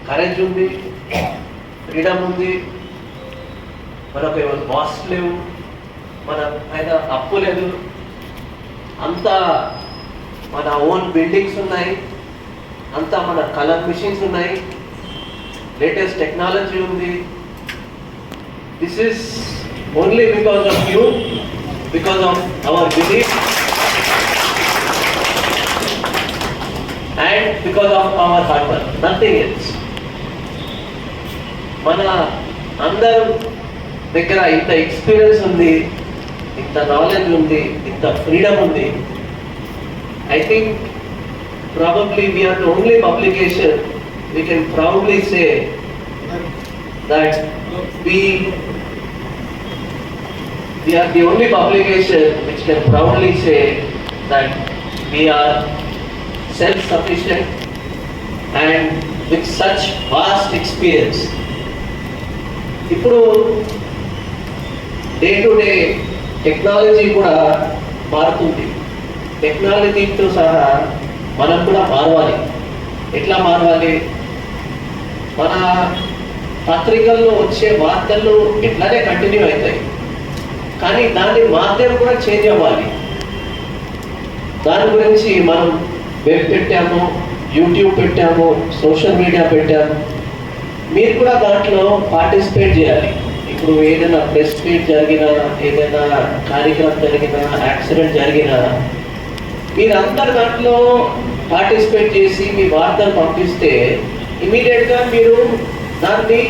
Courage ఉంది, freedom ఉంది, మనకు ఎవరు బాస్ లేవు, మన ఆయన అప్పు లేదు, అంతా మన ఓన్ బిల్డింగ్స్ ఉన్నాయి, అంతా మన కలర్ మిషన్స్ ఉన్నాయి, లేటెస్ట్ టెక్నాలజీ ఉంది. This is only because of you, because of our belief and because of our hard work, nothing else. మన అందరూ దగ్గర ఇంత ఎక్స్పీరియన్స్ ఉంది, ఇంత నాలెడ్జ్ ఉంది, ఇంత ఫ్రీడమ్ ఉంది. I think probably we are the only publication we can proudly say that we are the only publication which can proudly say that we are self-sufficient and with such vast experience. ఇప్పుడు day to day technology కూడా మారుతుంది. టెక్నాలజీతో సహా మనం కూడా మారవాలి. ఎట్లా మారవాలి? మన పత్రికల్లో వచ్చే వార్తలు ఇట్లానే కంటిన్యూ అవుతాయి, కానీ దాని మాధ్యమం కూడా చేంజ్ అవ్వాలి. దాని గురించి మనం వెబ్ పెట్టాము, యూట్యూబ్ పెట్టాము, సోషల్ మీడియా పెట్టాము. మీరు కూడా దాంట్లో పార్టిసిపేట్ చేయాలి. ఇప్పుడు ఏదైనా ప్రెస్ మీట్ జరిగినా, ఏదైనా కార్యక్రమం జరిగినా, యాక్సిడెంట్ జరిగినా మీరందరు దాంట్లో పార్టిసిపేట్ చేసి మీ వార్తలు పంపిస్తే ఇమీడియట్గా మీరు దాన్ని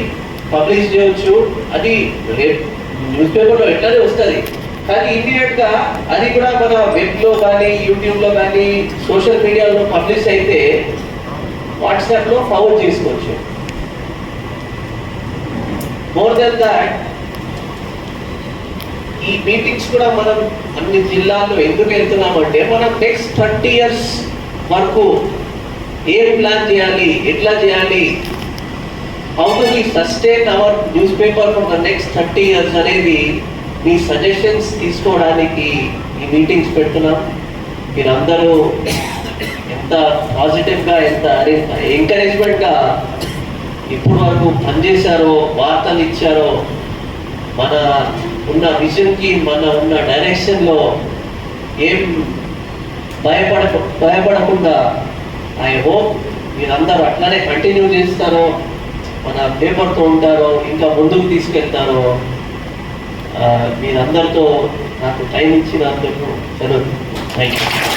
పబ్లిష్ చేయవచ్చు. అది న్యూస్ పేపర్లో ఎట్లానే వస్తుంది, కానీ ఇమీడియట్గా అది కూడా మన వెబ్లో కానీ, యూట్యూబ్లో కానీ, సోషల్ మీడియాలో పబ్లిష్ అయితే వాట్సాప్లో ఫార్వర్డ్ చేసుకోవచ్చు. మోర్ దెన్ దాట్, ఈ మీటింగ్స్ కూడా మనం అన్ని జిల్లాల్లో ఎందుకు వెళ్తున్నామంటే మనం నెక్స్ట్ 30 years వరకు ఏం ప్లాన్ చేయాలి, ఎట్లా చేయాలి, how to we sustain our newspaper for the next 30 years అనేది మీ సజెషన్స్ తీసుకోవడానికి ఈ మీటింగ్స్ పెడుతున్నాం. మీరందరూ ఎంత పాజిటివ్గా, ఎంత ఎంకరేజ్మెంట్గా ఇప్పుడు వరకు పనిచేశారో, వార్తలు ఇచ్చారో, మన ఉన్న విజన్కి, మన ఉన్న డైరెక్షన్లో ఏం భయపడకుండా ఐ హోప్ మీరందరూ అట్లానే కంటిన్యూ చేస్తారో, మన పేపర్తో ఉంటారో, ఇంకా ముందుకు తీసుకెళ్తారో. మీరందరితో నాకు టైం ఇచ్చినందుకు సెలవు. Thank you.